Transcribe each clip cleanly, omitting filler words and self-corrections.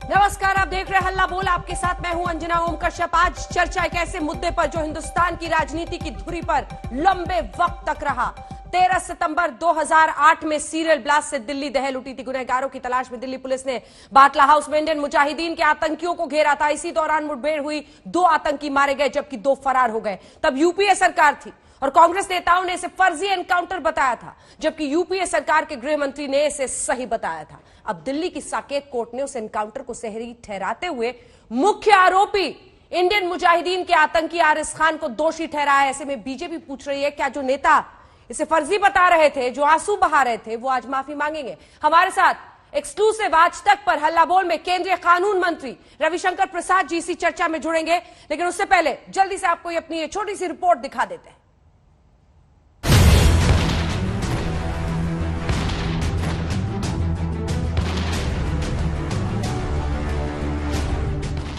नमस्कार, आप देख रहे हैं हल्ला बोल। आपके साथ मैं हूं अंजना ओम कश्यप। आज चर्चा एक ऐसे मुद्दे पर जो हिंदुस्तान की राजनीति की धुरी पर लंबे वक्त तक रहा। 13 सितंबर 2008 में सीरियल ब्लास्ट से दिल्ली दहल उठी थी। गुनहगारों की तलाश में दिल्ली पुलिस ने बाटला हाउस में इंडियन मुजाहिदीन के आतंकियों को घेरा था। इसी दौरान मुठभेड़ हुई, 2 आतंकी मारे गए जबकि 2 फरार हो गए। तब यूपीए सरकार थी और कांग्रेस नेताओं ने इसे फर्जी एनकाउंटर बताया था, जबकि यूपीए सरकार के गृह मंत्री ने इसे सही बताया था। अब दिल्ली की साकेत कोर्ट ने उस एनकाउंटर को सही ठहराते हुए मुख्य आरोपी इंडियन मुजाहिदीन के आतंकी आरिस खान को दोषी ठहराया। ऐसे में बीजेपी पूछ रही है, क्या जो नेता इसे फर्जी बता रहे थे, जो आंसू बहा रहे थे, वो आज माफी मांगेंगे? हमारे साथ एक्सक्लूसिव आज तक पर हल्ला बोल में केंद्रीय कानून मंत्री रविशंकर प्रसाद जी इसी चर्चा में जुड़ेंगे। लेकिन उससे पहले जल्दी से आपको अपनी छोटी सी रिपोर्ट दिखा देते हैं।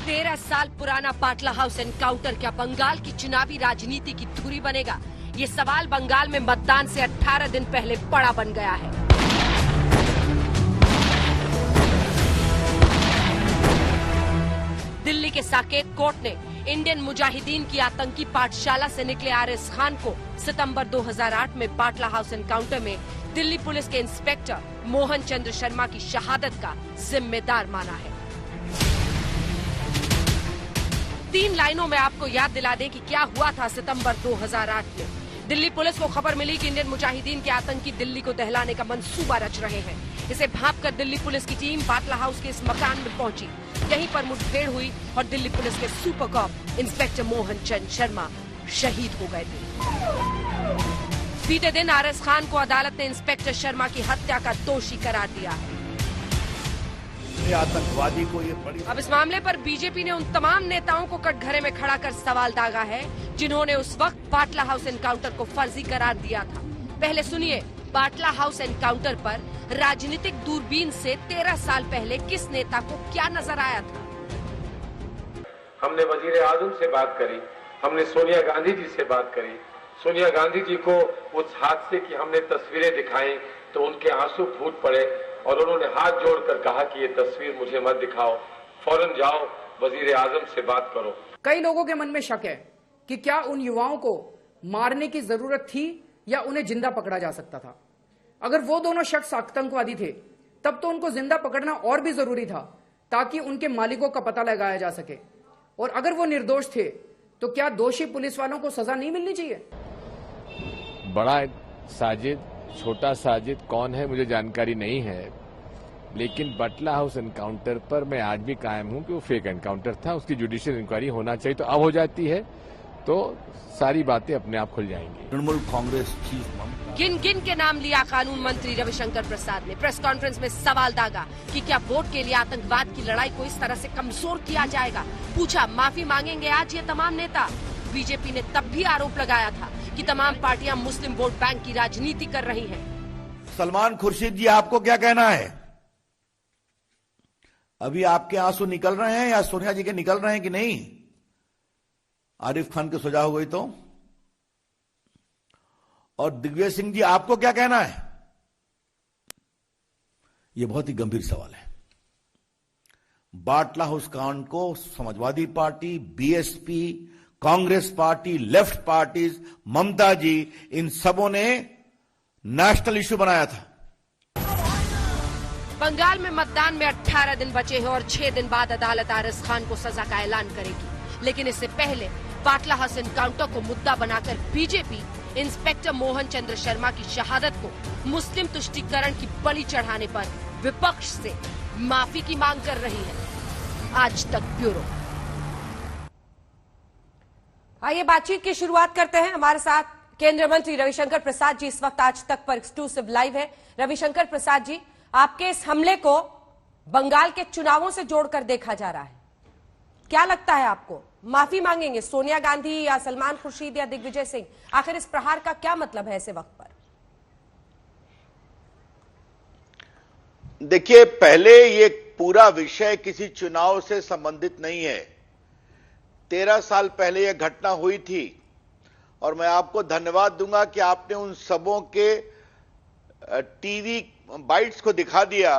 13 साल पुराना बाटला हाउस एनकाउंटर क्या बंगाल की चुनावी राजनीति की धुरी बनेगा? ये सवाल बंगाल में मतदान से 18 दिन पहले बड़ा बन गया है। दिल्ली के साकेत कोर्ट ने इंडियन मुजाहिदीन की आतंकी पाठशाला से निकले आरिस खान को सितंबर 2008 में बाटला हाउस एनकाउंटर में दिल्ली पुलिस के इंस्पेक्टर मोहन चंद्र शर्मा की शहादत का जिम्मेदार माना है। 3 लाइनों में आपको याद दिला दें कि क्या हुआ था सितंबर 2008 में। दिल्ली पुलिस को खबर मिली कि इंडियन मुजाहिदीन के आतंकी दिल्ली को दहलाने का मंसूबा रच रहे हैं। इसे भांपकर दिल्ली पुलिस की टीम बाटला हाउस के इस मकान में पहुंची। यहीं पर मुठभेड़ हुई और दिल्ली पुलिस के super cop inspector Mohan Chand Sharma शहीद हो गए थे। बीते दिन आरिस खान को अदालत ने इंस्पेक्टर शर्मा की हत्या का दोषी करार दिया है। आतंकवादी को ये बड़ी अब इस मामले पर बीजेपी ने उन तमाम नेताओं को कटघरे में खड़ा कर सवाल दागा है जिन्होंने उस वक्त बाटला हाउस एनकाउंटर को फर्जी करार दिया था। पहले सुनिए बाटला हाउस एनकाउंटर पर राजनीतिक दूरबीन से 13 साल पहले किस नेता को क्या नजर आया था। हमने वजीर आजम से बात करी, हमने सोनिया गांधी जी से बात करी। सोनिया गांधी जी को उस हादसे की हमने तस्वीरें दिखाई तो उनके आंसू फूट पड़े और उन्होंने हाथ जोड़कर कहा कि ये तस्वीर मुझे मत दिखाओ, फौरन जाओ वजीर आजम से बात करो। कई लोगों के मन में शक है कि क्या उन युवाओं को मारने की जरूरत थी या उन्हें जिंदा पकड़ा जा सकता था। अगर वो दोनों शख्स आतंकवादी थे तब तो उनको जिंदा पकड़ना और भी जरूरी था ताकि उनके मालिकों का पता लगाया जा सके। और अगर वो निर्दोष थे तो क्या दोषी पुलिस वालों को सजा नहीं मिलनी चाहिए? बड़ा साजिद, छोटा साजिद कौन है मुझे जानकारी नहीं है, लेकिन बाटला हाउस एनकाउंटर पर मैं आज भी कायम हूं कि वो फेक एनकाउंटर था। उसकी जुडिशियल इंक्वायरी होना चाहिए। तो अब हो जाती है तो सारी बातें अपने आप खुल जाएंगी। तृणमूल कांग्रेस चीफ गिन गिन के नाम लिया कानून मंत्री रविशंकर प्रसाद ने। प्रेस कॉन्फ्रेंस में सवाल दागा कि क्या वोट के लिए आतंकवाद की लड़ाई को इस तरह से कमजोर किया जाएगा। पूछा, माफी मांगेंगे आज ये तमाम नेता? बीजेपी ने तब भी आरोप लगाया था कि तमाम पार्टियां मुस्लिम वोट बैंक की राजनीति कर रही हैं। सलमान खुर्शीद जी, आपको क्या कहना है? अभी आपके आंसू निकल रहे हैं या सोनिया जी के निकल रहे हैं कि नहीं? आरिफ खान की सजा हो गई तो? और दिग्विजय सिंह जी, आपको क्या कहना है? यह बहुत ही गंभीर सवाल है। बाटला हाउस कांड को Samajwadi party, BSP, Congress party, left parties, Mamata ji, इन सबों ने नेशनल इश्यू बनाया था। बंगाल में मतदान में 18 दिन बचे हैं और 6 दिन बाद अदालत आरिस खान को सजा का ऐलान करेगी। लेकिन इससे पहले बाटला हाउस एनकाउंटर को मुद्दा बनाकर बीजेपी इंस्पेक्टर मोहन चंद्र शर्मा की शहादत को मुस्लिम तुष्टीकरण की बलि चढ़ाने पर विपक्ष से माफी की मांग कर रही है। आज तक ब्यूरो। आइए बातचीत की शुरुआत करते हैं। हमारे साथ केंद्रीय मंत्री रविशंकर प्रसाद जी इस वक्त आज तक पर एक्सक्लूसिव लाइव है। रविशंकर प्रसाद जी, आपके इस हमले को बंगाल के चुनावों से जोड़कर देखा जा रहा है, क्या लगता है आपको? माफी मांगेंगे सोनिया गांधी या सलमान खुर्शीद या दिग्विजय सिंह? आखिर इस प्रहार का क्या मतलब है ऐसे वक्त पर? देखिए, पहले ये पूरा विषय किसी चुनाव से संबंधित नहीं है। 13 साल पहले यह घटना हुई थी और मैं आपको धन्यवाद दूंगा कि आपने उन सबों के टीवी बाइट्स को दिखा दिया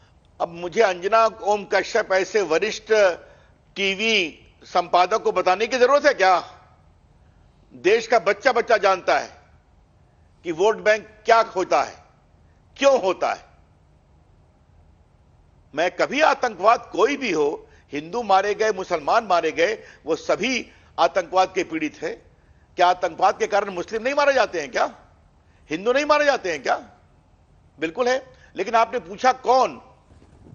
अब मुझे अंजना ओम कश्यप ऐसे वरिष्ठ टीवी संपादक को बताने की जरूरत है क्या? देश का बच्चा बच्चा जानता है कि वोट बैंक क्या होता है, क्यों होता है। मैं कभी आतंकवाद कोई भी हो, हिंदू मारे गए, मुसलमान मारे गए, वो सभी आतंकवाद के पीड़ित है। क्या आतंकवाद के कारण मुस्लिम नहीं मारे जाते हैं क्या? हिंदू नहीं मारे जाते हैं क्या? बिल्कुल है। लेकिन आपने पूछा कौन,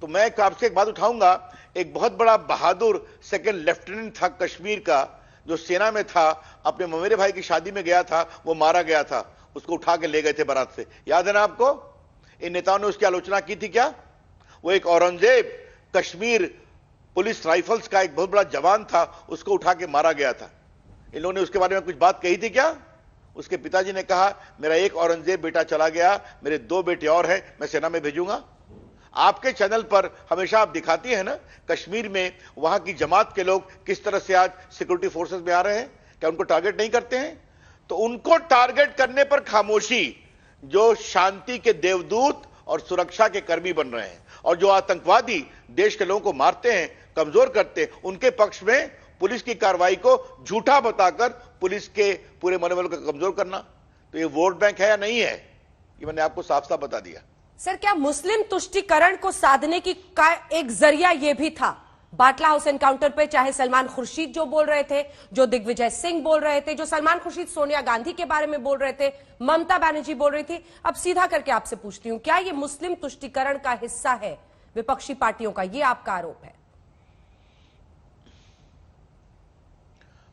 तो मैं आपसे एक बात उठाऊंगा। एक बहुत बड़ा बहादुर सेकंड लेफ्टिनेंट था कश्मीर का, जो सेना में था, अपने ममेरे भाई की शादी में गया था, वो मारा गया था, उसको उठा के ले गए थे बारात से। याद है ना आपको? इन नेताओं ने उसकी आलोचना की थी क्या? वो एक औरंगजेब कश्मीर पुलिस राइफल्स का एक बहुत बड़ा जवान था, उसको उठा के मारा गया था। इन लोगों ने उसके बारे में कुछ बात कही थी क्या? उसके पिताजी ने कहा मेरा एक औरंगजेब बेटा चला गया, मेरे 2 बेटे और हैं, मैं सेना में भेजूंगा। आपके चैनल पर हमेशा आप दिखाती हैं ना कश्मीर में वहां की जमात के लोग किस तरह से आज सिक्योरिटी फोर्सेस में आ रहे हैं। क्या उनको टारगेट नहीं करते हैं? तो उनको टारगेट करने पर खामोशी, जो शांति के देवदूत और सुरक्षा के कर्मी बन रहे हैं, और जो आतंकवादी देश के लोगों को मारते हैं, कमजोर करते हैं, उनके पक्ष में पुलिस की कार्रवाई को झूठा बताकर पुलिस के पूरे मनोबल को कमजोर करना, तो ये वोट बैंक है या नहीं है, ये मैंने आपको साफ साफ बता दिया। सर, क्या मुस्लिम तुष्टीकरण को साधने की का एक जरिया यह भी था बाटला हाउस एनकाउंटर पे? चाहे सलमान खुर्शीद जो बोल रहे थे, जो दिग्विजय सिंह बोल रहे थे, जो सलमान खुर्शीद सोनिया गांधी के बारे में बोल रहे थे, ममता बनर्जी बोल रही थी। अब सीधा करके आपसे पूछती हूं, क्या ये मुस्लिम तुष्टीकरण का हिस्सा है विपक्षी पार्टियों का? ये आपका आरोप है?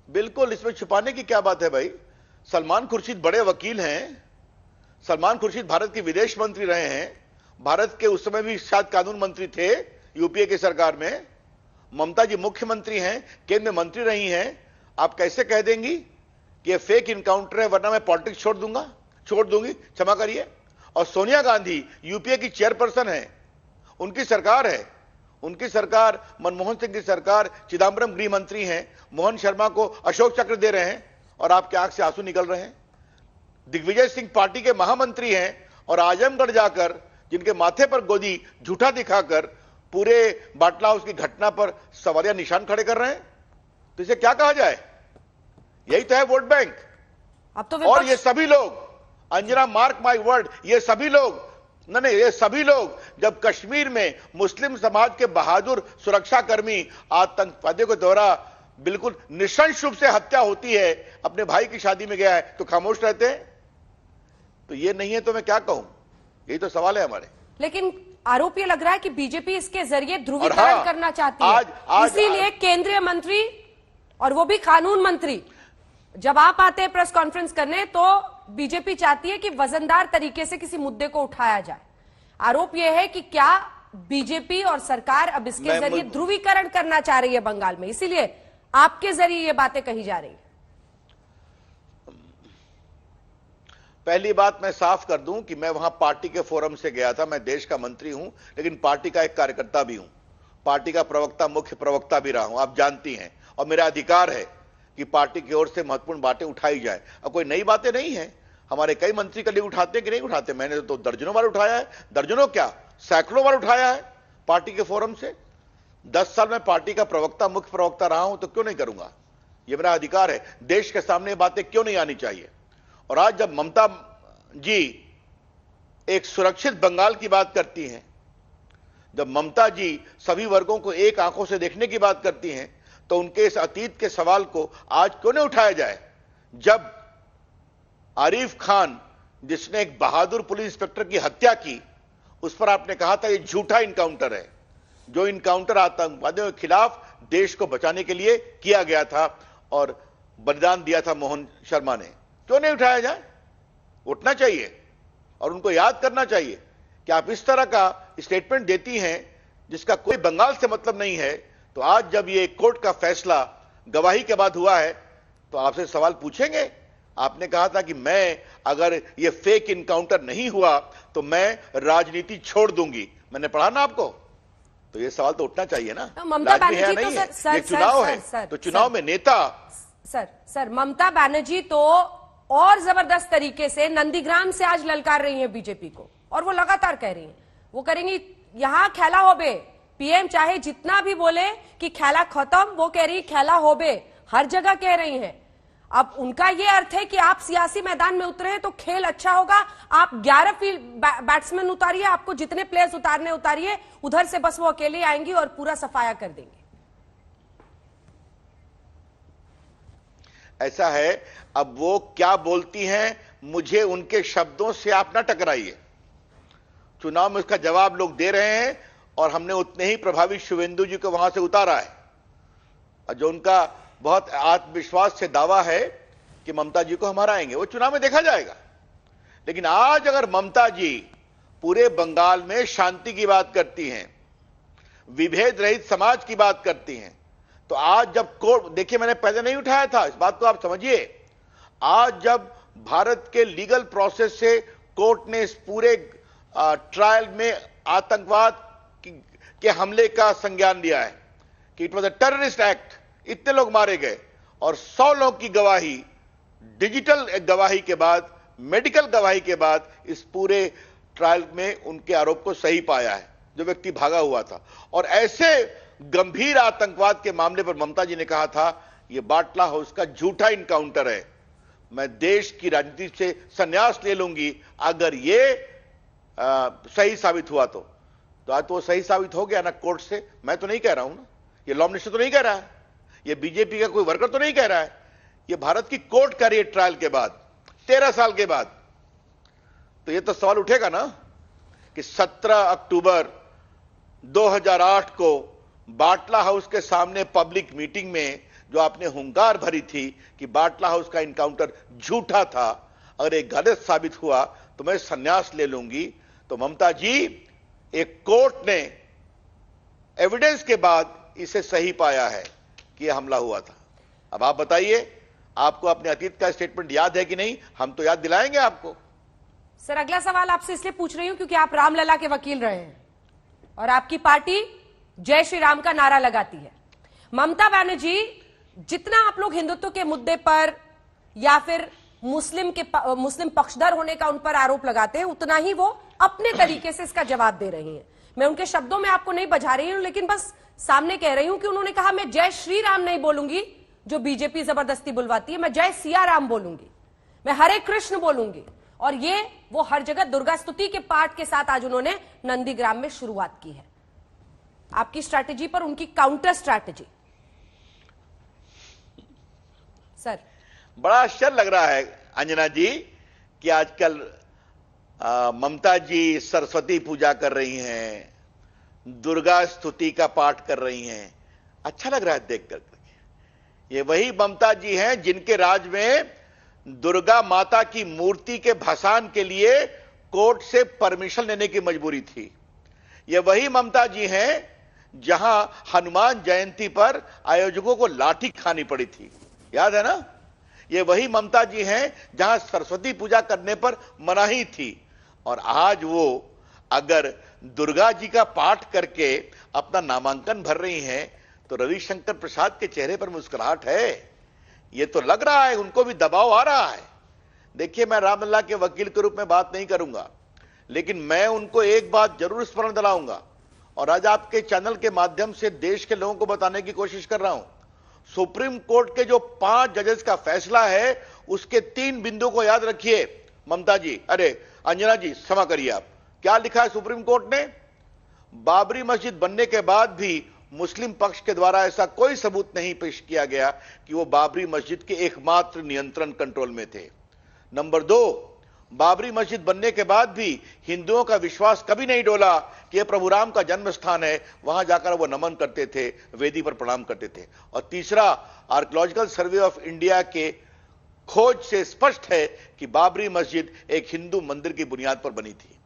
बिल्कुल, इसमें छुपाने की क्या बात है भाई? सलमान खुर्शीद बड़े वकील हैं। सलमान खुर्शीद भारत के विदेश मंत्री रहे हैं, भारत के उस समय भी शायद कानून मंत्री थे यूपीए की सरकार में। ममता जी मुख्यमंत्री हैं, केंद्र में मंत्री रही हैं। आप कैसे कह देंगी कि ये फेक इनकाउंटर है, वरना मैं पॉलिटिक्स छोड़ दूंगी, क्षमा करिए। और सोनिया गांधी यूपीए की चेयरपर्सन है, उनकी सरकार है, उनकी सरकार, मनमोहन सिंह की सरकार, चिदम्बरम गृह मंत्री हैं, मोहन शर्मा को अशोक चक्र दे रहे हैं और आपके आंख से आंसू निकल रहे हैं। दिग्विजय सिंह पार्टी के महामंत्री हैं और आजमगढ़ जाकर जिनके माथे पर गोदी झूठा दिखाकर पूरे बाटला हाउस की घटना पर सवालिया निशान खड़े कर रहे हैं। तो इसे क्या कहा जाए? यही तो है वोट बैंक। अब तो और ये सभी लोग, अंजना मार्क माय वर्ड, ये सभी लोग ये सभी लोग जब कश्मीर में मुस्लिम समाज के बहादुर सुरक्षाकर्मी आतंकवादियों के द्वारा बिल्कुल निशंस रूप से हत्या होती है, अपने भाई की शादी में गया है, तो खामोश रहते हैं? तो ये नहीं है तो मैं क्या कहूं? यही तो सवाल है हमारे। लेकिन आरोप ये लग रहा है कि बीजेपी इसके जरिए ध्रुवीकरण करना चाहती है, इसीलिए केंद्रीय मंत्री और वो भी कानून मंत्री जब आप आते हैं प्रेस कॉन्फ्रेंस करने, तो बीजेपी चाहती है कि वजनदार तरीके से किसी मुद्दे को उठाया जाए। आरोप यह है कि क्या बीजेपी और सरकार अब इसके जरिए ध्रुवीकरण करना चाह रही है बंगाल में, इसीलिए आपके जरिए ये बातें कही जा रही है। पहली बात मैं साफ कर दूं कि मैं वहां पार्टी के फोरम से गया था। मैं देश का मंत्री हूं, लेकिन पार्टी का एक कार्यकर्ता भी हूं, पार्टी का प्रवक्ता, मुख्य प्रवक्ता भी रहा हूं, आप जानती हैं। और मेरा अधिकार है कि पार्टी की ओर से महत्वपूर्ण बातें उठाई जाए। अब कोई नई बातें नहीं है, हमारे कई मंत्री कल उठाते कि नहीं उठाते। मैंने तो दर्जनों बार उठाया है, दर्जनों क्या सैकड़ों बार उठाया है पार्टी के फोरम से। 10 साल में पार्टी का प्रवक्ता, मुख्य प्रवक्ता रहा हूं, तो क्यों नहीं करूंगा? यह मेरा अधिकार है। देश के सामने बातें क्यों नहीं आनी चाहिए? और आज जब ममता जी एक सुरक्षित बंगाल की बात करती हैं, जब ममता जी सभी वर्गों को एक आंखों से देखने की बात करती हैं, तो उनके इस अतीत के सवाल को आज क्यों नहीं उठाया जाए? जब आरिफ खान, जिसने एक बहादुर पुलिस इंस्पेक्टर की हत्या की, उस पर आपने कहा था यह झूठा इनकाउंटर है। जो इनकाउंटर आतंकवादियों के खिलाफ देश को बचाने के लिए किया गया था और बलिदान दिया था मोहन शर्मा ने, क्यों नहीं उठाया जाए? उठना चाहिए और उनको याद करना चाहिए कि आप इस तरह का स्टेटमेंट देती हैं जिसका कोई बंगाल से मतलब नहीं है। तो आज जब ये कोर्ट का फैसला गवाही के बाद हुआ है, तो आपसे सवाल पूछेंगे। आपने कहा था कि मैं, अगर ये फेक इनकाउंटर नहीं हुआ तो मैं राजनीति छोड़ दूंगी। मैंने पढ़ा ना आपको, तो ये सवाल तो उठना चाहिए ना। ममता बनर्जी तो ये चुनाव है, तो चुनाव में नेता सर ममता बनर्जी तो और जबरदस्त तरीके से नंदीग्राम से आज ललकार रही है बीजेपी को, और वो लगातार कह रही है वो करेंगी यहाँ खेला होबे, पीएम चाहे जितना भी बोले कि खेला खत्म, वो कह रही खेला होबे, हर जगह कह रही हैं। अब उनका ये अर्थ है कि आप सियासी मैदान में उतरे हैं तो खेल अच्छा होगा, आप 11 फील्ड बैट्समैन उतारिए, आपको जितने प्लेयर्स उतारने उतारिए, उधर से बस वो अकेले आएंगी और पूरा सफाया कर देंगे। ऐसा है, अब वो क्या बोलती हैं, मुझे उनके शब्दों से आप ना टकराइए। चुनाव में उसका जवाब लोग दे रहे हैं और हमने उतने ही प्रभावी शुभेंदु जी को वहां से उतारा है। और जो उनका बहुत आत्मविश्वास से दावा है कि ममता जी को हम हराएंगे, वो चुनाव में देखा जाएगा। लेकिन आज अगर ममता जी पूरे बंगाल में शांति की बात करती हैं, विभेद रहित समाज की बात करती हैं, तो आज जब कोर्ट, देखिए मैंने पहले नहीं उठाया था, इस बात को आप समझिए, आज जब भारत के लीगल प्रोसेस से कोर्ट ने इस पूरे ट्रायल में आतंकवाद के हमले का संज्ञान लिया है कि it was a terrorist act, इतने लोग मारे गए और 100 लोगों की गवाही, डिजिटल गवाही के बाद, मेडिकल गवाही के बाद इस पूरे ट्रायल में उनके आरोप को सही पाया है, जो व्यक्ति भागा हुआ था। और ऐसे गंभीर आतंकवाद के मामले पर ममता जी ने कहा था यह बाटला हाउस का झूठा इनकाउंटर है, मैं देश की राजनीति से संन्यास ले लूंगी अगर ये सही साबित हुआ तो आज तो वो सही साबित हो गया ना कोर्ट से। मैं तो नहीं कह रहा हूं ना, ये लॉ मिनिस्टर तो नहीं कह रहा है, ये बीजेपी का कोई वर्कर तो नहीं कह रहा है, ये भारत की कोर्ट कह रही है ट्रायल के बाद, 13 साल के बाद। तो ये तो सवाल उठेगा ना कि 17 अक्टूबर 2008 को बाटला हाउस के सामने पब्लिक मीटिंग में जो आपने हुंकार भरी थी कि बाटला हाउस का इनकाउंटर झूठा था, अगर एक गलत साबित हुआ तो मैं संन्यास ले लूंगी। तो ममता जी, एक कोर्ट ने एविडेंस के बाद इसे सही पाया है कि यह हमला हुआ था। अब आप बताइए, आपको अपने अतीत का स्टेटमेंट याद है कि नहीं? हम तो याद दिलाएंगे आपको। सर, अगला सवाल आपसे इसलिए पूछ रही हूं क्योंकि आप रामलला के वकील रहे हैं और आपकी पार्टी जय श्री राम का नारा लगाती है। ममता बनर्जी, जितना आप लोग हिंदुत्व के मुद्दे पर या फिर मुस्लिम पक्षधर होने का उन पर आरोप लगाते हैं, उतना ही वो अपने तरीके से इसका जवाब दे रही हैं। मैं उनके शब्दों में आपको नहीं बजा रही हूं, लेकिन बस सामने कह रही हूं कि उन्होंने कहा मैं जय श्री राम नहीं बोलूंगी जो बीजेपी जबरदस्ती बुलवाती है, मैं जय सिया राम बोलूंगी, मैं हरे कृष्ण बोलूंगी। और ये वो हर जगह दुर्गा स्तुति के पाठ के साथ आज उन्होंने नंदीग्राम में शुरुआत की है। आपकी स्ट्रैटेजी पर उनकी काउंटर स्ट्रैटेजी। सर, बड़ा आश्चर्य लग रहा है अंजना जी कि आजकल ममता जी सरस्वती पूजा कर रही हैं, दुर्गा स्तुति का पाठ कर रही हैं। अच्छा लग रहा है देख करके। ये वही ममता जी हैं जिनके राज में दुर्गा माता की मूर्ति के भसान के लिए कोर्ट से परमिशन लेने की मजबूरी थी। ये वही ममता जी हैं जहां हनुमान जयंती पर आयोजकों को लाठी खानी पड़ी थी, याद है ना? ये वही ममता जी हैं जहां सरस्वती पूजा करने पर मनाही थी। और आज वो अगर दुर्गा जी का पाठ करके अपना नामांकन भर रही हैं तो रविशंकर प्रसाद के चेहरे पर मुस्कुराहट है। ये तो लग रहा है उनको भी दबाव आ रहा है। देखिए, मैं रामलला के वकील के रूप में बात नहीं करूंगा, लेकिन मैं उनको एक बात जरूर स्मरण दिलाऊंगा और आज आपके चैनल के माध्यम से देश के लोगों को बताने की कोशिश कर रहा हूं। सुप्रीम कोर्ट के जो 5 जजेस का फैसला है उसके 3 बिंदु को याद रखिए। ममता जी, अरे अंजना जी क्षमा करिए, आप क्या लिखा है सुप्रीम कोर्ट ने? बाबरी मस्जिद बनने के बाद भी मुस्लिम पक्ष के द्वारा ऐसा कोई सबूत नहीं पेश किया गया कि वो बाबरी मस्जिद के एकमात्र नियंत्रण कंट्रोल में थे। नंबर 2, बाबरी मस्जिद बनने के बाद भी हिंदुओं का विश्वास कभी नहीं डोला कि यह प्रभु राम का जन्म स्थान है, वहां जाकर वो नमन करते थे, वेदी पर प्रणाम करते थे। और तीसरा, आर्कियोलॉजिकल सर्वे ऑफ इंडिया के खोज से स्पष्ट है कि बाबरी मस्जिद एक हिंदू मंदिर की बुनियाद पर बनी थी।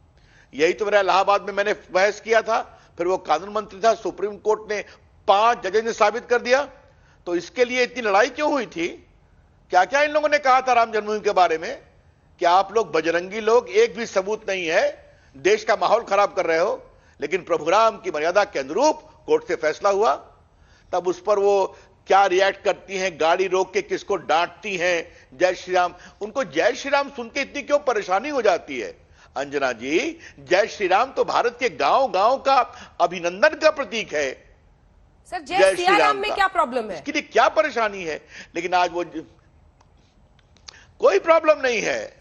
यही तो मेरा इलाहाबाद में मैंने बहस किया था, फिर वो कानून मंत्री था, सुप्रीम कोर्ट ने 5 जजेस ने साबित कर दिया। तो इसके लिए इतनी लड़ाई क्यों हुई थी? क्या क्या इन लोगों ने कहा था राम जन्मभूमि के बारे में कि आप लोग बजरंगी लोग, एक भी सबूत नहीं है, देश का माहौल खराब कर रहे हो। लेकिन प्रभु राम की मर्यादा के अनुरूप कोर्ट से फैसला हुआ, तब उस पर वो क्या रिएक्ट करती हैं, गाड़ी रोक के किसको डांटती हैं, जय श्री राम। उनको जय श्री राम सुन के इतनी क्यों परेशानी हो जाती है? अंजना जी, जय श्री राम तो भारत के गांव गांव का अभिनंदन का प्रतीक है। सर जय सिया राम में क्या प्रॉब्लम है? इसके लिए क्या परेशानी है? लेकिन आज वो कोई प्रॉब्लम नहीं है।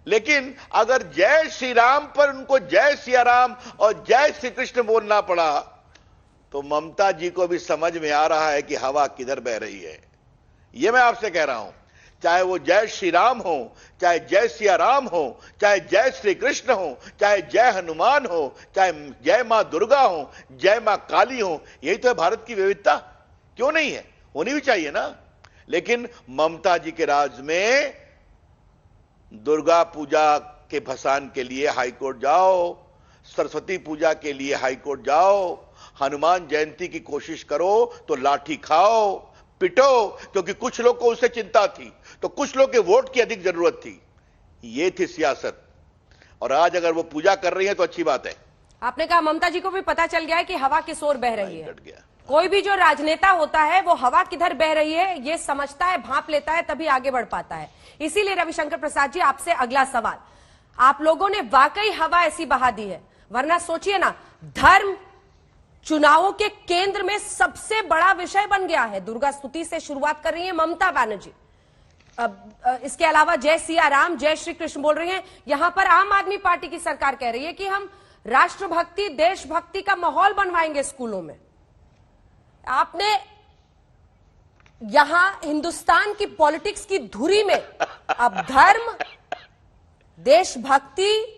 लेकिन अगर जय श्री राम पर उनको जय सिया राम और जय श्री कृष्ण बोलना पड़ा तो ममता जी को भी समझ में आ रहा है कि हवा किधर बह रही है। यह मैं आपसे कह रहा हूं, चाहे वो जय श्री राम हो, चाहे जय सिया राम हो, चाहे जय श्री कृष्ण हो, चाहे जय हनुमान हो, चाहे जय मां दुर्गा हो, जय मां काली हो, यही तो है भारत की विविधता। क्यों नहीं है? होनी भी चाहिए ना। लेकिन ममता जी के राज में दुर्गा पूजा के भसान के लिए हाईकोर्ट जाओ, सरस्वती पूजा के लिए हाईकोर्ट जाओ, हनुमान जयंती की कोशिश करो तो लाठी खाओ, पिटो, क्योंकि कुछ लोग को उससे चिंता थी, तो कुछ लोग के वोट की अधिक जरूरत थी। ये थी सियासत। और आज अगर वो पूजा कर रही है तो अच्छी बात है। आपने कहा ममता जी को भी पता चल गया है कि हवा किस ओर बह रही है। गया। कोई भी जो राजनेता होता है वो हवा किधर बह रही है ये समझता है, भांप लेता है, तभी आगे बढ़ पाता है। इसीलिए रविशंकर प्रसाद जी, आपसे अगला सवाल, आप लोगों ने वाकई हवा ऐसी बहा दी है, वरना सोचिए ना, धर्म चुनावों के केंद्र में सबसे बड़ा विषय बन गया है। दुर्गा स्तुति से शुरुआत कर रही है ममता बनर्जी, अब इसके अलावा जय सिया राम, जय श्री कृष्ण बोल रही हैं। यहां पर आम आदमी पार्टी की सरकार कह रही है कि हम राष्ट्रभक्ति, देशभक्ति का माहौल बनवाएंगे स्कूलों में। आपने यहां हिंदुस्तान की पॉलिटिक्स की धुरी में अब धर्म, देशभक्ति,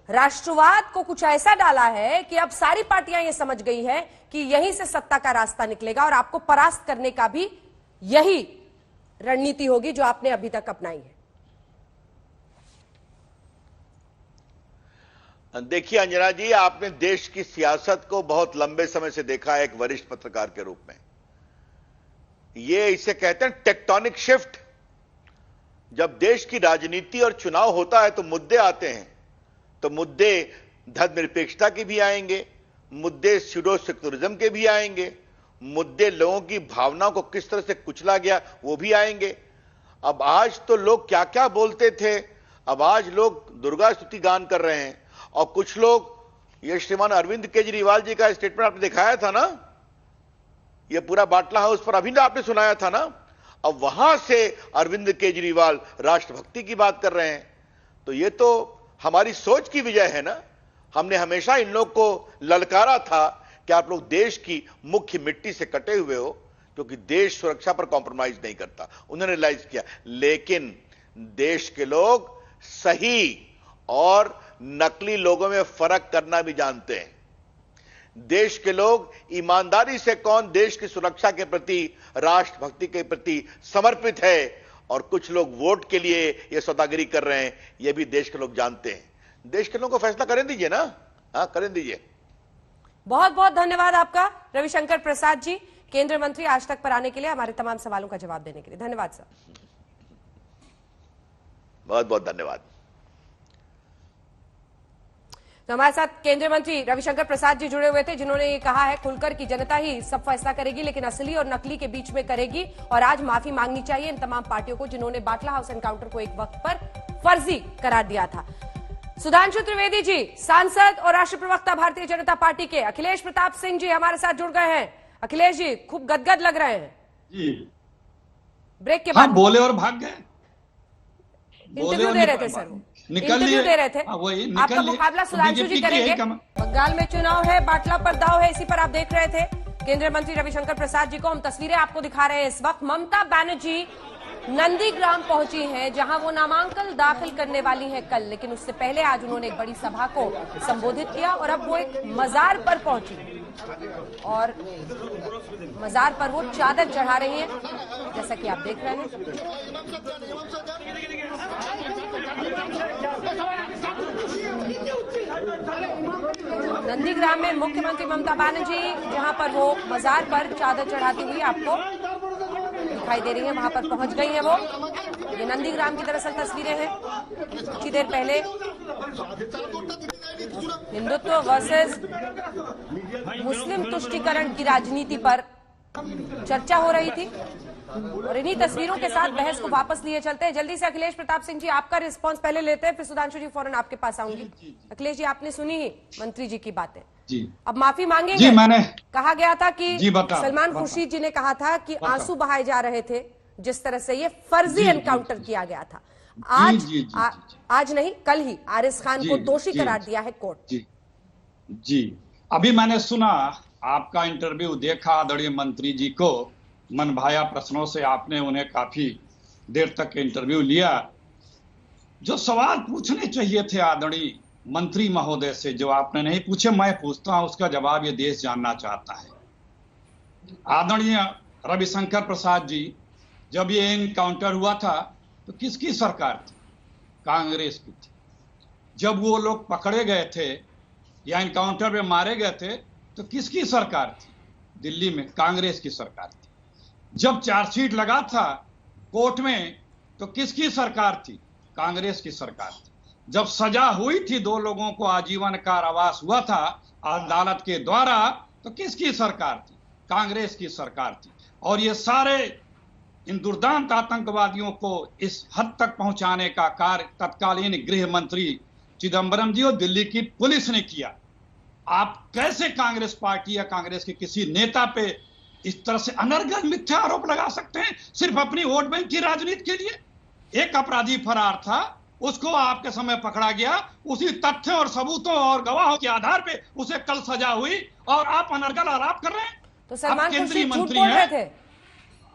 राष्ट्रवाद को कुछ ऐसा डाला है कि अब सारी पार्टियां ये समझ गई है कि यहीं से सत्ता का रास्ता निकलेगा और आपको परास्त करने का भी यही रणनीति होगी जो आपने अभी तक अपनाई है। देखिए अंजना जी, आपने देश की सियासत को बहुत लंबे समय से देखा है एक वरिष्ठ पत्रकार के रूप में। ये इसे कहते हैं टेक्टोनिक शिफ्ट। जब देश की राजनीति और चुनाव होता है तो मुद्दे आते हैं, तो मुद्दे धर्मनिरपेक्षता के भी आएंगे, मुद्दे स्यूडो सेक्युलरिज्म के भी आएंगे, मुद्दे लोगों की भावनाओं को किस तरह से कुचला गया वो भी आएंगे। अब आज तो लोग क्या क्या बोलते थे, अब आज लोग दुर्गा स्तुति गान कर रहे हैं। और कुछ लोग, ये श्रीमान अरविंद केजरीवाल जी का स्टेटमेंट आपने दिखाया था ना, ये पूरा बाटला हाउस पर अभी आपने सुनाया था ना, अब वहां से अरविंद केजरीवाल राष्ट्रभक्ति की बात कर रहे हैं। तो ये तो हमारी सोच की विजय है ना। हमने हमेशा इन लोग को ललकारा था कि आप लोग देश की मुख्य मिट्टी से कटे हुए हो, क्योंकि देश सुरक्षा पर कॉम्प्रोमाइज नहीं करता। उन्होंने रियलाइज किया। लेकिन देश के लोग सही और नकली लोगों में फर्क करना भी जानते हैं। देश के लोग ईमानदारी से कौन देश की सुरक्षा के प्रति, राष्ट्रभक्ति के प्रति समर्पित है और कुछ लोग वोट के लिए ये सौदागरी कर रहे हैं, ये भी देश के लोग जानते हैं। देश के लोगों को फैसला करें दीजिए ना। हाँ, करें दीजिए। बहुत बहुत धन्यवाद आपका रविशंकर प्रसाद जी, केंद्रीय मंत्री आज तक पर आने के लिए, हमारे तमाम सवालों का जवाब देने के लिए। धन्यवाद सर। बहुत बहुत धन्यवाद। तो हमारे साथ केंद्रीय मंत्री रविशंकर प्रसाद जी जुड़े हुए थे, जिन्होंने ये कहा है खुलकर कि जनता ही सब फैसला करेगी, लेकिन असली और नकली के बीच में करेगी। और आज माफी मांगनी चाहिए इन तमाम पार्टियों को जिन्होंने बाटला हाउस एनकाउंटर को एक वक्त पर फर्जी करार दिया था। सुधांशु त्रिवेदी जी, सांसद और राष्ट्रीय प्रवक्ता भारतीय जनता पार्टी के, अखिलेश प्रताप सिंह जी हमारे साथ जुड़ गए हैं। अखिलेश जी खूब गदगद लग रहे हैं जी। ब्रेक के बाद। बोले और भाग गए। इंटरव्यू दे रहे थे सर, इंटरव्यू दे रहे थे। आपका मुकाबला सुधांशु जी करेंगे। बंगाल में चुनाव है, बाटला पर दाव है, इसी पर आप देख रहे थे केंद्रीय मंत्री रविशंकर प्रसाद जी को। हम तस्वीरें आपको दिखा रहे हैं इस वक्त। ममता बनर्जी नंदीग्राम पहुंची हैं, जहां वो नामांकन दाखिल करने वाली हैं कल, लेकिन उससे पहले आज उन्होंने एक बड़ी सभा को संबोधित किया और अब वो एक मजार पर पहुंची और मजार पर वो चादर चढ़ा रही हैं, जैसा कि आप देख रहे हैं। नंदीग्राम में मुख्यमंत्री ममता बनर्जी, जहां पर वो मजार पर चादर चढ़ाती हुई आपको दिखाई दे रही है, वहां पर पहुंच गई है वो। ये नंदीग्राम की दरअसल तस्वीरें हैं। कुछ देर पहले हिंदुत्व वर्सेस मुस्लिम तुष्टीकरण की राजनीति पर चर्चा हो रही थी और इन्हीं तस्वीरों के साथ बहस को वापस लिए चलते हैं। जल्दी से अखिलेश प्रताप सिंह जी आपका रिस्पांस पहले लेते हैं, फिर सुधांशु जी फौरन आपके पास आऊंगी। अखिलेश जी, आपने सुनी ही मंत्री जी की बातें, जी अब माफी मांगेंगे? जी, मैंने कहा गया था कि सलमान बता। खुर्शीद जी ने कहा था कि आंसू बहाए जा रहे थे, जिस तरह से ये फर्जी एनकाउंटर किया गया था। आज नहीं, कल ही आरिस खान को दोषी करार दिया है कोर्ट। जी, अभी मैंने सुना आपका इंटरव्यू, देखा आदरणीय मंत्री जी को मन भाया प्रश्नों से आपने उन्हें काफी देर तक इंटरव्यू लिया। जो सवाल पूछने चाहिए थे आदरणीय मंत्री महोदय से, जो आपने नहीं पूछे, मैं पूछता हूं, उसका जवाब ये देश जानना चाहता है। आदरणीय रविशंकर प्रसाद जी, जब ये एनकाउंटर हुआ था तो किसकी सरकार थी? कांग्रेस की थी। जब वो लोग पकड़े गए थे या एनकाउंटर में मारे गए थे तो किसकी सरकार थी? दिल्ली में कांग्रेस की सरकार थी। जब चार्जशीट लगा था कोर्ट में तो किसकी सरकार थी? कांग्रेस की सरकार थी। जब सजा हुई थी, 2 लोगों को आजीवन कारावास हुआ था अदालत के द्वारा, तो किसकी सरकार थी? कांग्रेस की सरकार थी। और ये सारे इन दुर्दांत आतंकवादियों को इस हद तक पहुंचाने का कार्य तत्कालीन गृह मंत्री चिदंबरम जी और दिल्ली की पुलिस ने किया। आप कैसे कांग्रेस पार्टी या कांग्रेस के किसी नेता पे इस तरह से अनर्गल मिथ्या आरोप लगा सकते हैं सिर्फ अपनी वोट बैंक की राजनीति के लिए? एक अपराधी फरार था, उसको आपके समय पकड़ा गया, उसी तथ्यों और सबूतों और गवाहों के आधार पे उसे कल सजा हुई और आप अनर्गल आरोप कर रहे हैं। तो सलमान खुर्शीद झूठ बोल रहे थे?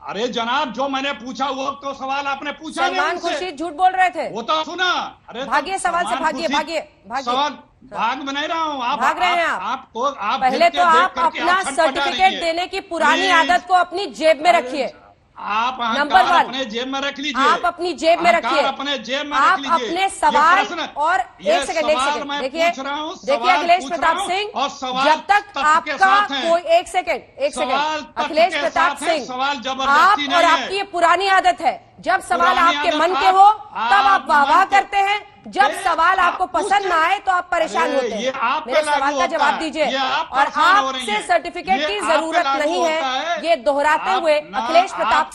अरे जनाब, जो मैंने पूछा वो तो सवाल आपने पूछा नहीं। सलमान खुर्शीद झूठ बोल रहे थे, वो तो सुना। अरे भागिए सवाल से, भागिए भागिए भागिए। सवाल भाग में नहीं रहा हूं, आप भाग रहे हैं। आप पहले तो आप अपना सर्टिफिकेट देने की पुरानी आदत को अपनी जेब में रखिए। आप नंबर 1 अपने जेब में रख लीजिए। आप अपनी जेब में रखिए, अपने जेब में आप रख लीजिए। अपने सवाल और एक सेकंड देखिए अखिलेश प्रताप सिंह, जब तक आपका कोई एक सेकंड अखिलेश प्रताप सिंह, आप और आपकी ये पुरानी आदत है, जब सवाल आपके मन के हो तब आप वाह करते हैं, जब सवाल आपको पसंद ना आए तो आप परेशान होते हैं। मेरे सवाल का जवाब दीजिए, और आपसे सर्टिफिकेट की जरूरत नहीं है, ये दोहराते हुए अखिलेश प्रताप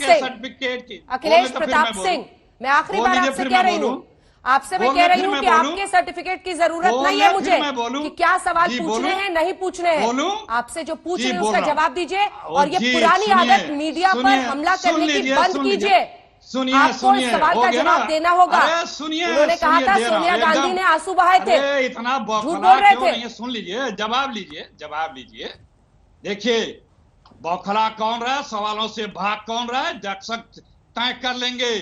सिंह, मैं आखिरी बार आपसे कह रही हूँ, आपसे मैं कह रही हूँ कि आपके सर्टिफिकेट की जरूरत नहीं है मुझे कि क्या सवाल पूछने हैं नहीं पूछने हैं। आपसे जो पूछ रहे हैं उसका जवाब दीजिए, और ये पुरानी आदत मीडिया पर हमला करने की बंद कीजिए। आपको इस सवाल का जवाब देना होगा। उन्होंने कहा था सोनिया गांधी ने आंसू बहाए थे, इतना झूठ बोल रहे थे। सुन लीजिए, जवाब लीजिए। देखिए, बौखला कौन रहा है, सवालों से भाग कौन रहा है, दर्शक तय कर लेंगे।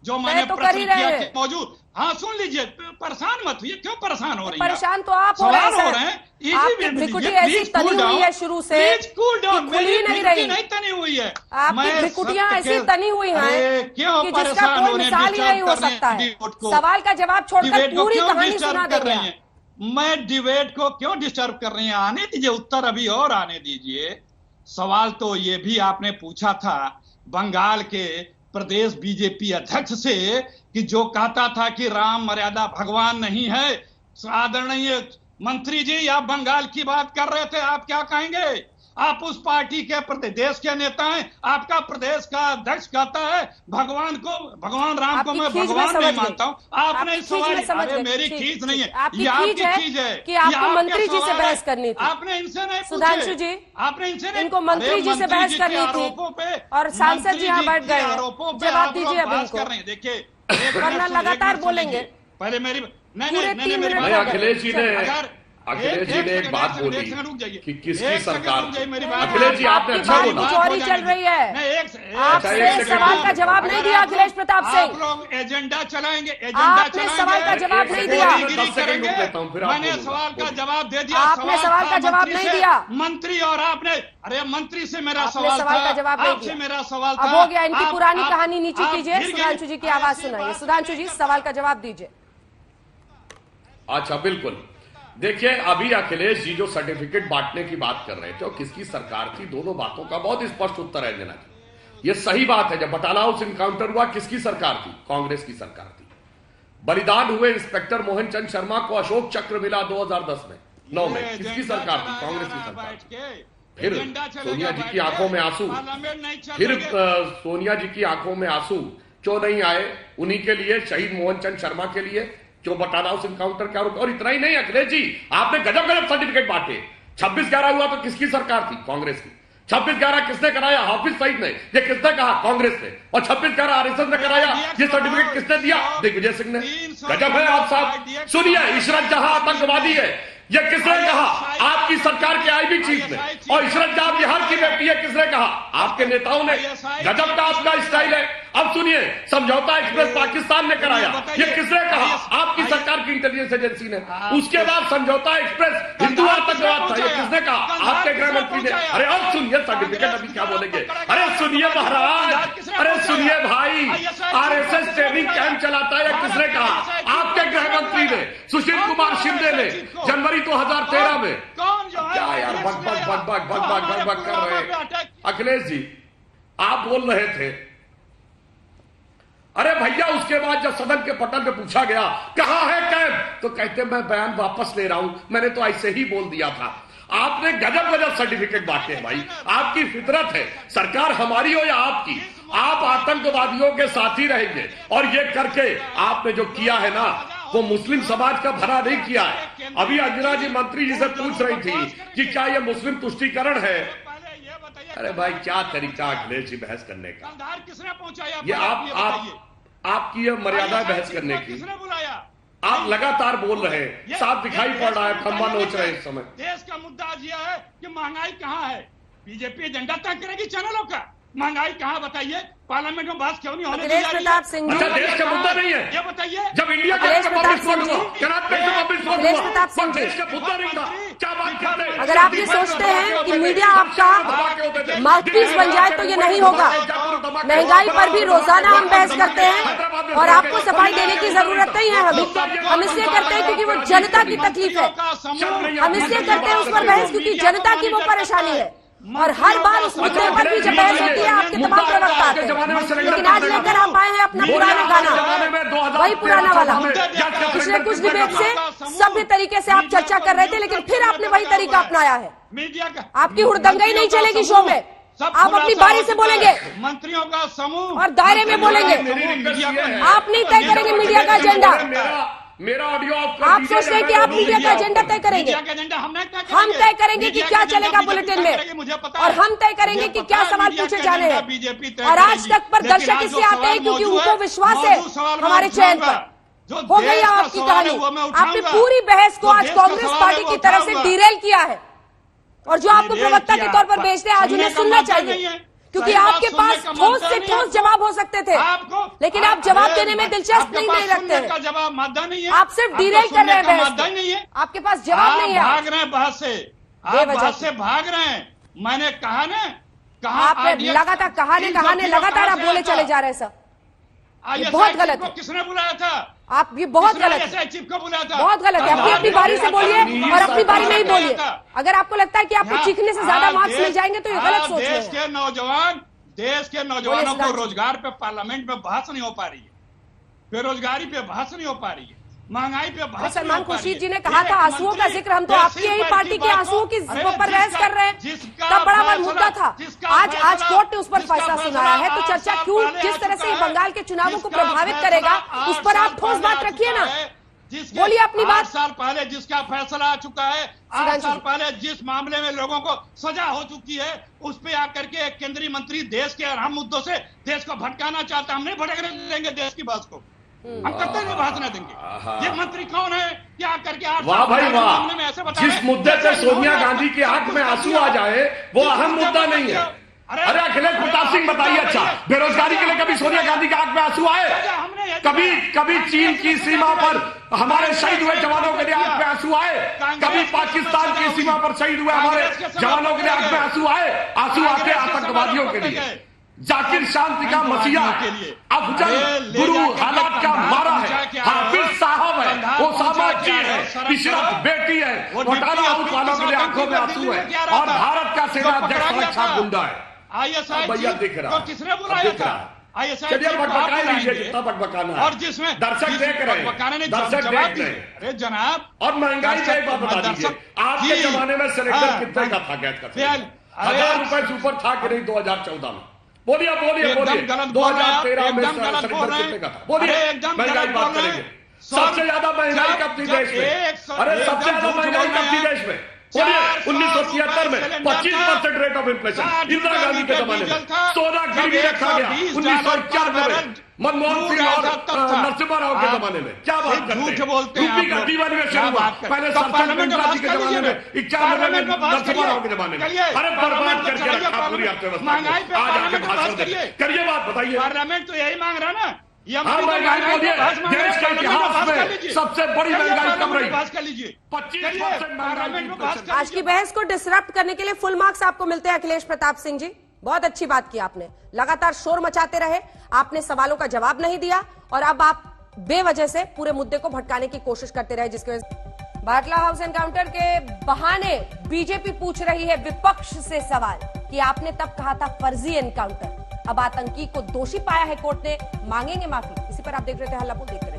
जो मैंने तो कर ही रहे हैं मौजूद, हाँ सुन लीजिए, परेशान मत हुई। क्यों परेशान हो रही है? परेशान तो आप हो रहे हैं। आपकी भ्रिकुटी ऐसी तनी हुई है शुरू से, खुली नहीं रही। नहीं तनी हुई है, आपकी भ्रिकुटियां ऐसी तनी हुई हैं कि जिसका कोई मिसाल ही नहीं हो सकता है। सवाल का जवाब छोड़कर पूरी कहानी सुना देंगे। मैं डिबेट को क्यों डिस्टर्ब कर रही हैं? आने दीजिए, उत्तर अभी और आने दीजिए। सवाल तो ये भी आपने पूछा था बंगाल के प्रदेश बीजेपी अध्यक्ष से कि जो कहता था कि राम मर्यादा भगवान नहीं है। आदरणीय मंत्री जी, आप बंगाल की बात कर रहे थे, आप क्या कहेंगे? आप उस पार्टी के प्रदेश के नेता हैं, आपका प्रदेश का अध्यक्ष कहता है भगवान राम को मैं भगवान नहीं मानता हूं। आपने इस सवाल, अरे मेरी खींच नहीं है, ये आपकी चीज है कि आपको मंत्री जी से बहस करनी थी। आपने इनसे नहीं, सुधांशु जी, आपने इनसे नहीं, इनको मंत्री जी से बहस करनी थी और सांसद जी यहाँ बैठ गए। जवाब दीजिए अब इनको, देखिए वरना लगातार बोलेंगे। पहले मेरी अखिलेश जी ने एक बात बोली कि किसकी सरकार थी। अखिलेश जी, आपने अच्छा बोला, चोरी चल रही है। आपने सवाल का जवाब नहीं दिया अखिलेश प्रताप सिंह। आप लोग एजेंडा चलाएंगे, आपने सवाल का जवाब नहीं दिया। मैंने सवाल का जवाब दे दिया। आपने सवाल का जवाब नहीं दिया। मंत्री और आपने, अरे मंत्री से मेरा सवाल का जवाब नहीं दिया। मेरा सवाल था। अब हो गया, इनकी पुरानी कहानी नीचे कीजिए। सुधांशु जी की आवाज सुनाइए। सुधांशु जी, सवाल का जवाब दीजिए। अच्छा, बिल्कुल। देखिए, अभी अखिलेश जी जो सर्टिफिकेट बांटने की बात कर रहे थे और किसकी सरकार थी, दोनों बातों का बहुत स्पष्ट उत्तर है देना चाहिए। यह सही बात है, जब बटाला हाउस इनकाउंटर हुआ किसकी सरकार थी? कांग्रेस की सरकार थी। बलिदान हुए इंस्पेक्टर मोहन चंद शर्मा को अशोक चक्र मिला 2010 में 9 में, किसकी सरकार थी? कांग्रेस की सरकार थी। फिर सोनिया जी की आंखों में आंसू, फिर सोनिया जी की आंखों में आंसू क्यों नहीं आए? उन्हीं के लिए, शहीद मोहन चंद शर्मा के लिए, जो बटाला हाउस इनकाउंटर के आरोप। और इतना ही नहीं अखिलेश जी, आपने गजब गजब सर्टिफिकेट बांटे। 26/11 हुआ तो किसकी सरकार थी? कांग्रेस की। 26/11 किसने कराया? हाफिज सईद ने। ये किसने कहा? कांग्रेस ने। और 26/11 आरएसएस ने कराया। ये सर्टिफिकेट किसने दिया? दिग्विजय सिंह ने। गजब है आप साहब। सुनिए, इशरत जहां आतंकवादी है, ये किसने कहा? आपकी सरकार के आईबी चीफ ने। और इशरत जहां बिहार की बेटी है, किसने कहा? आपके नेताओं ने। गजब का आपका स्टाइल है। अब सुनिए, समझौता एक्सप्रेस पाकिस्तान ने कराया, ये किसने कहा? आपकी सरकार की इंटेलिजेंस एजेंसी ने। उसके बाद समझौता एक्सप्रेस हिंदू आतंकवाद था, ये किसने कहा? आपके गृह मंत्री ने। अरे अब सुनिए सर्टिफिकेट, अभी क्या बोलेंगे? अरे सुनिए महाराज, अरे सुनिए भाई, आरएसएस ट्रेनिंग कैंप चलाता है, किसने कहा? आपके गृह मंत्री ने, सुशील कुमार शिंदे ने, जनवरी 2013 में। क्या यार बक बक बक बक बक बक बक बक कर रहे? अखिलेश जी, आप बोल रहे थे। अरे भैया, उसके बाद जब सदन के पटल पे पूछा गया कहां है कैंप, तो कहते मैं बयान वापस ले रहा हूं, मैंने तो ऐसे ही बोल दिया था। आपने गजब गजब सर्टिफिकेट बांटे हैं भाई। आपकी फितरत है, सरकार हमारी हो या आपकी, आप आतंकवादियों के साथ ही रहेंगे। और ये करके आपने जो किया है ना, वो मुस्लिम समाज का भला नहीं किया है। अभी अंजना जी मंत्री जी से पूछ रही थी कि क्या ये मुस्लिम तुष्टीकरण है? अरे भाई, क्या तरीका अखिलेश जी बहस करने का? किसने पहुंचाया? ये आपकी ये मर्यादा बहस करने की। आप लगातार बोल रहे हैं, साफ दिखाई पड़ रहा है, खंबा नोच रहे हैं इस समय। देश का मुद्दा आज यह है कि महंगाई कहाँ है। बीजेपी एजेंडा तय करेगी चैनलों का। महंगाई कहाँ बताइए? पार्लियामेंट में बहस क्यों नहीं होने दी जा रही? प्रताप सिंह जी, अच्छा, देश का मुद्दा नहीं है ये बताइए। जब इंडिया का प्रताप पब्लिक सिंह वोट जी, हुआ, पब्लिक वोट अखिलेश हुआ, प्रताप सिंह जी, देश का मुद्दा नहीं था। क्या बात करते हैं? अगर आप ये सोचते हैं कि मीडिया आपका माउथपीस बन जाए तो ये नहीं होगा। महंगाई पर भी रोजाना हम बहस करते हैं और आपको सफाई देने की जरूरत नहीं है। हम इसलिए करते हैं क्योंकि वो जनता की तकलीफ है। हम इसलिए करते हैं उस पर बहस क्योंकि जनता की वो परेशानी है। और हर बार उस मुद्दे पर भी जब बहस होती है आपके तमाम प्रवक्ता आते हैं। लेकिन आज लेकर आप आए हैं अपना पुराना गाना, वही पुराना वाला। पिछले कुछ डिबेट से सभ्य तरीके से आप चर्चा कर रहे थे, लेकिन फिर आपने वही तरीका अपनाया है। आपकी हुड़दंगाई नहीं चलेगी शो में। आप अपनी बारी से बोलेंगे, मंत्रियों का समूह और दायरे में बोलेंगे। आप नहीं तय करेंगे मीडिया का एजेंडा। मेरा ऑडियो आप सोचते हैं कि आप मीडिया का एजेंडा तय करेंगे। हम तय करेंगे कि क्या चलेगा बुलेटिन में, और हम तय करेंगे कि क्या सवाल पूछे जाने हैं। और आज तक पर दर्शक इसलिए आते हैं क्योंकि उनको विश्वास है हमारे चयन पर। हो गई आपकी कहानी। आपने पूरी बहस को आज कांग्रेस पार्टी की तरफ से डिरेल किया है, और जो आपको प्रवक्ता के तौर पर भेजते हैं आज उन्हें सुनना चाहिए, क्योंकि आपके पास ठोस से ठोस जवाब हो सकते थे, लेकिन आप जवाब देने में दिलचस्प नहीं रखते हैं। जवाब मादा नहीं है। आप सिर्फ डिरेल कर रहे हैं बहस मादा नहीं है। आपके पास जवाब नहीं है। भाग रहे हैं बहस से, आप बहस से भाग रहे हैं। मैंने कहा ना, आप लगातार लगातार आप बोले चले जा रहे हैं सर। ये बहुत गलत है। किसने बुलाया था? आप ये बहुत गलत है, चीफ को बुलाया था। बहुत गलत है। अपनी बारी से बोलिए और अपनी बारी में ही बोलिए। अगर आपको लगता है कि आपको चीखने से ज्यादा मार्क्स मिल जाएंगे तो ये गलत सोच रहे हैं। देश के नौजवानों को रोजगार पे पार्लियामेंट में बहस नहीं हो पा रही है, बेरोजगारी पे बहस नहीं हो पा रही है, महंगाई पे बहस। सलमान खुर्शीद जी ने कहा था आंसुओं का जिक्र, हम तो आपकी यही पार्टी के आंसुओं की पर बहस कर रहे हैं। तब बड़ा बड़ा मुद्दा था। आज कोर्ट ने उस पर फैसला सुनाया है, तो चर्चा क्यों, जिस तरह से बंगाल के चुनावों को प्रभावित करेगा उस पर आप ठोस बात रखिए ना, बोलिए अपनी बात। 8 साल पहले जिसका फैसला आ चुका है, 8 साल पहले जिस मामले में लोगों को सजा हो चुकी है, उस पे आकर के एक केंद्रीय मंत्री देश के अहम मुद्दों से देश को भटकाना चाहता। हम नहीं भटकने देंगे देश की बात को, हम कभी नहीं भाषण देंगे। ये मंत्री कौन है क्या करके 8 वाह भाई वाह, में ऐसे जिस मुद्दे से सोनिया गांधी की आंख में आंसू आ जाए वो अहम मुद्दा नहीं है। अरे अखिलेश प्रताप सिंह बताइए, अच्छा बेरोजगारी के लिए कभी सोनिया गांधी की आंख में आंसू आए? कभी चीन की सीमा पर हमारे शहीद हुए जवानों के लिए आंख में आंसू आए? कभी पाकिस्तान की सीमा पर शहीद हुए हमारे जवानों के लिए आंख में आंसू आए? आंसू आते आतंकवादियों के लिए। जाकिर शांति का मसीहा, अफजल गुरु हालात का मारा है, हाफिज साहब है, ओसामा जी है, इशरत बेटी है, घोटाला हाउस वालों के लिए आंखों में आंसू है, और भारत का सेना अध्यक्ष रक्षा गुंडा है। भैया दिख रहा है, किसने बुलाया था? चलिए बकबका लीजिए जितना बकबकाना है, और जिसमें दर्शक देख रहे हैं, दर्शक देख रहे हैं। अरे जनाब, और महंगाई का एक बात बता दीजिए, आपके जमाने में सिलेंडर कितने का था गैस का? 1000 रुपए से ऊपर था कि नहीं 2014 में? बोलिए बोलिए एकदम बोलिए। गलत बोल रहे हैं आप, 2013 में एकदम गलत बोल रहे हैं। कितने का था? बोलिए। अरे एकदम महंगाई गलत बात बोल रहे हैं। करेंगे। सबसे ज्यादा महंगाई कब थी देश में? अरे सबसे ज्यादा महंगाई कब थी देश में? बोलिए। 1973 में 25% rate of inflation Indira Gandhi के जमाने में। सोना गिरवी रखा गया 1991 में मनमोहन सिंह और नरसिम्हा राव के जमाने में। क्या बात करते हैं? झूठ बोलते हैं रूपी आप का लोग। डिवैल्यूएशन क्या हुआ बात करते हैं? पहले तो सरकार पार्लियामेंट में जी पास के कर जमाने में, लीजिए। 91 पार्लियामेंट में में पास नरसिम्हा राव के करिए। जमाने में। करिए। अरे बर्बाद पार्लियामेंट करके में रखा पूरी चलिए। अर्थव्यवस्था। महंगाई पे आज आके पार्लियामेंट में भाषण पास दे। करिए। करिए बात बताइए। पार्लियामेंट तो यही मांग रहा ना। हाँ महंगाई बोलिए। देश के इतिहास में सबसे बड़ी महंगाई कब रही? पास कर लीजिए। 25% पार्लियामेंट में पास कर आज की बहस को डिसरप्ट करने के लिए फुल मार्क्स आपको मिलते हैं अखिलेश प्रताप सिंह जी। बहुत अच्छी बात की आपने, लगातार शोर मचाते रहे, आपने सवालों का जवाब नहीं दिया और अब आप बेवजह से पूरे मुद्दे को भटकाने की कोशिश करते रहे, जिसकी वजह बाटला हाउस एनकाउंटर के बहाने बीजेपी पूछ रही है विपक्ष से सवाल कि आपने तब कहा था फर्जी एनकाउंटर, अब आतंकी को दोषी पाया है कोर्ट ने, मांगेंगे माफी। इसी पर आप देख रहे थे हल्ला बोल। देखते